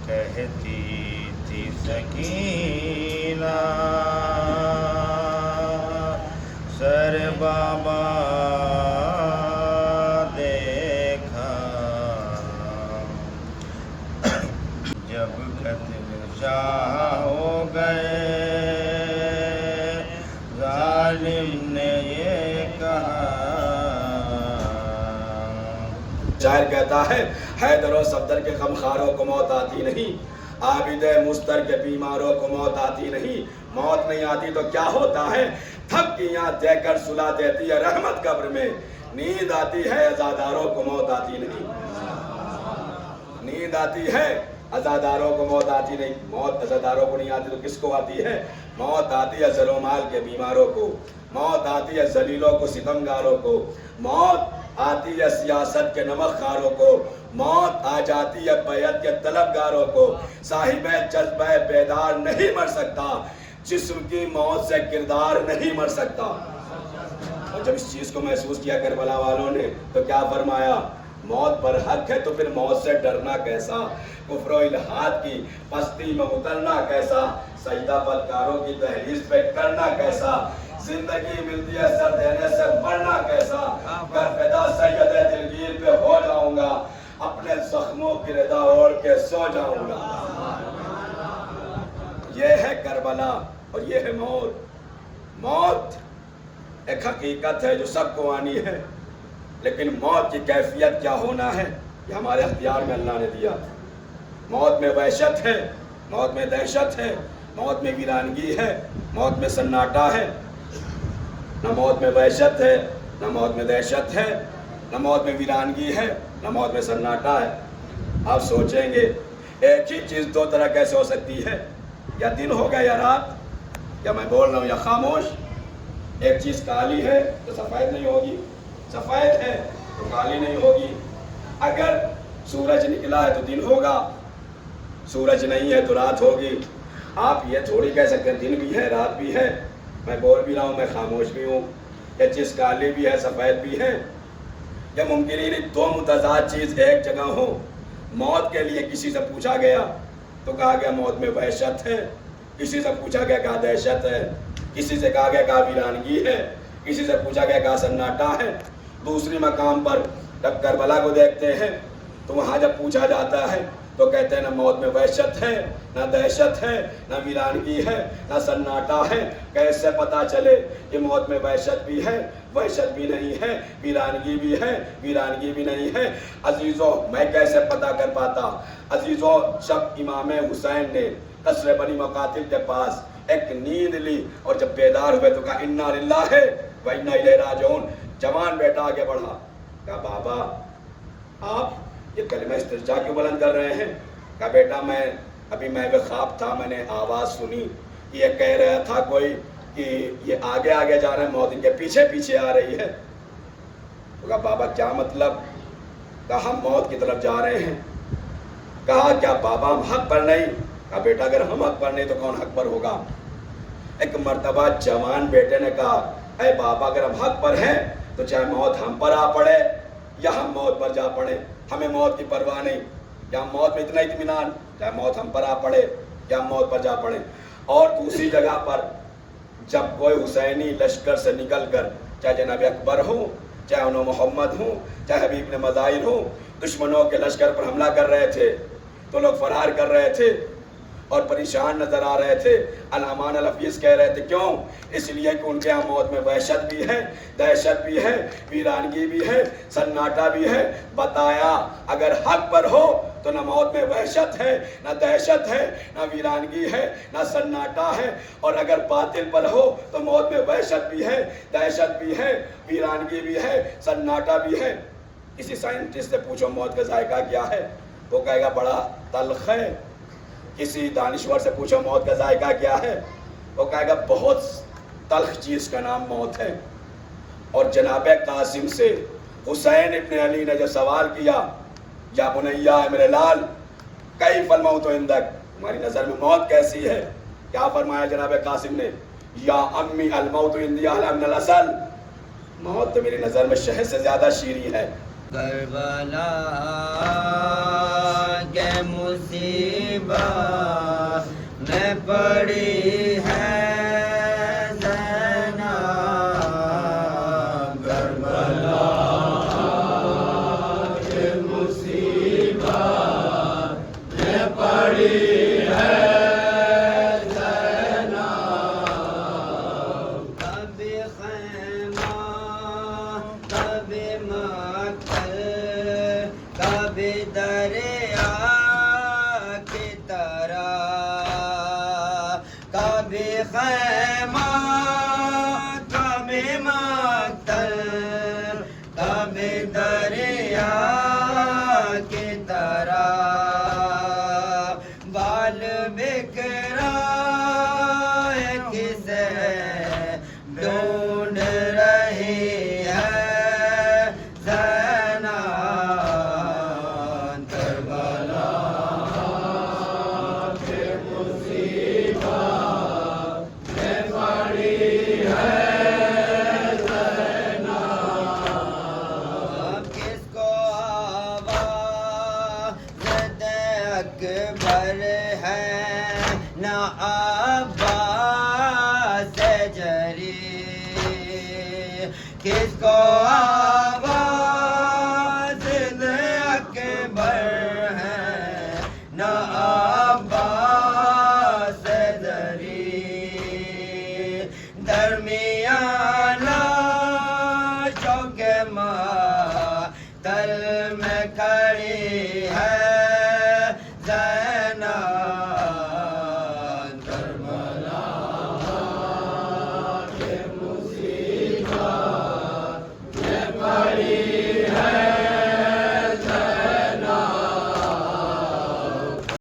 کہتی تھی سکینہ سر بابا دیکھا جب قتل شاہ ہو گئے ظالم نے یہ کہا. شاعر کہتا ہے حیدر و صفدر کے غمخواروں کو موت آتی نہیں، عابد مستر کے بیماروں کو موت آتی نہیں. موت نہیں آتی تو کیا ہوتا ہے؟ تھپکیاں دے کر سلا دیتی ہے رحمت قبر میں. نیند آتی ہے عزاداروں کو موت آتی نہیں. نیند آتی ہے عزاداروں کو موت آتی نہیں. موت عزاداروں کو نہیں آتی تو کس کو آتی ہے؟ موت آتی ہے زر و مال کے بیماروں کو، موت آتی ہے ذلیلوں کو، ستمگاروں کو، موت آتی ہے سیاست کے نمک خاروں کو، موت آ جاتی ہے بیعت کے طلبگاروں کو. صاحب جذبہ بیدار نہیں مر سکتا، جسم کی موت سے کردار نہیں مر سکتا. اور جب اس چیز کو محسوس کیا کربلا والوں نے تو کیا فرمایا؟ موت پر حق ہے تو پھر موت سے ڈرنا کیسا، کفر و الحاد کی پستی میں اترنا کیسا، سجدہ بدکاروں کی دہلیز پہ کرنا کیسا، زندگی ملتی ہے سر دینے سے مرنا کیسا، گر فدا سید دلگیر پہ ہو جاؤں گا، اپنے زخموں کی ردا اوڑھ کے سو جاؤں گا. یہ ہے کربلا اور یہ ہے موت. موت ایک حقیقت ہے جو سب کو آنی ہے، لیکن موت کی کیفیت کیا ہونا ہے یہ ہمارے اختیار میں اللہ نے دیا. موت میں وحشت ہے، موت میں دہشت ہے، موت میں ویرانگی ہے، موت میں سناٹا ہے. نہ موت میں وحشت ہے، نہ موت میں دہشت ہے، نہ موت میں ویرانگی ہے، نہ موت میں سناٹا ہے. آپ سوچیں گے ایک ہی چیز دو طرح کیسے ہو سکتی ہے؟ یا دن ہوگا یا رات، یا میں بول رہا ہوں یا خاموش. ایک چیز کالی ہے تو سفید نہیں ہوگی، سفید ہے تو کالی نہیں ہوگی. اگر سورج نکلا ہے تو دن ہوگا، سورج نہیں ہے تو رات ہوگی. آپ یہ تھوڑی کہہ سکتے ہیں دن بھی ہے رات بھی ہے. میں بول بھی رہا ہوں، میں خاموش بھی ہوں. یہ چیز کالی بھی ہے سفید بھی ہے. یا ممکن ہی نہیں دو متضاد چیز ایک جگہ ہو. موت کے لیے کسی سے پوچھا گیا تو کہا گیا موت میں وحشت ہے، کسی سے پوچھا گیا کہا دہشت ہے، کسی سے کہا گیا کہا ویرانگی ہے، کسی سے پوچھا گیا کہا سناٹا ہے. دوسری مقام پر جب کربلا کو دیکھتے ہیں تو وہاں جب پوچھا جاتا ہے تو کہتے ہیں نہ موت میں وحشت ہے، نہ دہشت ہے، نہ ویرانگی ہے، نہ سناٹا ہے. کیسے پتا چلے کہ موت میں وحشت بھی ہے، وحشت بھی نہیں ہے، ویرانگی بھی ہے، ویرانگی بھی نہیں ہے؟ عزیزو میں کیسے پتا کر پاتا؟ عزیزو جب امام حسین نے قصر بنی مقاتل کے پاس ایک نیند لی اور جب بیدار ہوئے تو کہا انا للہ و انا الیہ راجعون. جوان بیٹا آگے بڑھا، کہا بابا آپ یہ کلمہ استرجاع کیوں بلند کر رہے ہیں؟ کہا بیٹا میں خواب تھا، میں نے آواز سنی، یہ کہہ رہا تھا کوئی کہ یہ آگے آگے جا رہے ہیں، موت ان کے پیچھے پیچھے آ رہی ہے. تو کہا بابا کیا مطلب؟ کہا ہم موت کی طرف جا رہے ہیں. کہا کیا بابا ہم حق پر نہیں؟ کہا بیٹا اگر ہم حق پر نہیں تو کون حق پر ہوگا؟ ایک مرتبہ جوان بیٹے نے کہا اے بابا اگر ہم حق پر ہیں تو چاہے موت ہم پر آ پڑے یا ہم موت پر جا پڑے، ہمیں موت کی پرواہ نہیں. یا ہم موت میں اتنا اطمینان، چاہے موت ہم پر آ پڑے یا ہم موت پر جا پڑے. اور دوسری جگہ پر جب کوئی حسینی لشکر سے نکل کر چاہے جناب اکبر ہوں، چاہے انہوں محمد ہوں، چاہے حبیب نے مظاہر ہوں، دشمنوں کے لشکر پر حملہ کر رہے تھے تو لوگ فرار کر رہے تھے اور پریشان نظر آ رہے تھے، الامان الحفیظ کہہ رہے تھے. کیوں؟ اس لیے کہ ان کے یہاں موت میں وحشت بھی ہے، دہشت بھی ہے، ویرانگی بھی ہے، سناٹا بھی ہے. بتایا اگر حق پر ہو تو نہ موت میں وحشت ہے، نہ دہشت ہے، نہ ویرانگی ہے، نہ سناٹا ہے. اور اگر باطل پر ہو تو موت میں وحشت بھی ہے، دہشت بھی ہے، ویرانگی بھی ہے، سناٹا بھی ہے. کسی سائنٹسٹ سے پوچھو موت کا ذائقہ کیا ہے، وہ کہے گا بڑا تلخ ہے. کسی دانشور سے پوچھو موت کا ذائقہ کیا ہے، وہ کہے گا بہت تلخ چیز کا نام موت ہے. اور جناب قاسم سے حسین ابن علی نے جو سوال کیا یا بنیا اے میرے لال کیف الموت عندک، تمہاری نظر میں موت کیسی ہے؟ کیا فرمایا جناب قاسم نے؟ یا امی الموت عندی احلی من العسل، موت تو میری نظر میں شہد سے زیادہ شیریں ہے. کربلا کے مصیبت مصیبت میں پڑی ہے زینب کربلا کی مصیبت میں پڑی ہے زینب کبھی خیمہ کبھی مقتل کبھی دریا کی طرح کبھی خیمہ کبھی مقتل کبھی دریا کی طرح بال بکھرا کسے ڈھونڈ رہی ہے زینب کربلا کی مصیبت میں پڑی ہے زینب کس کو آواز دے اکبر ہے نہ عباس جری کس کو آواز دے اکبر ہے نہ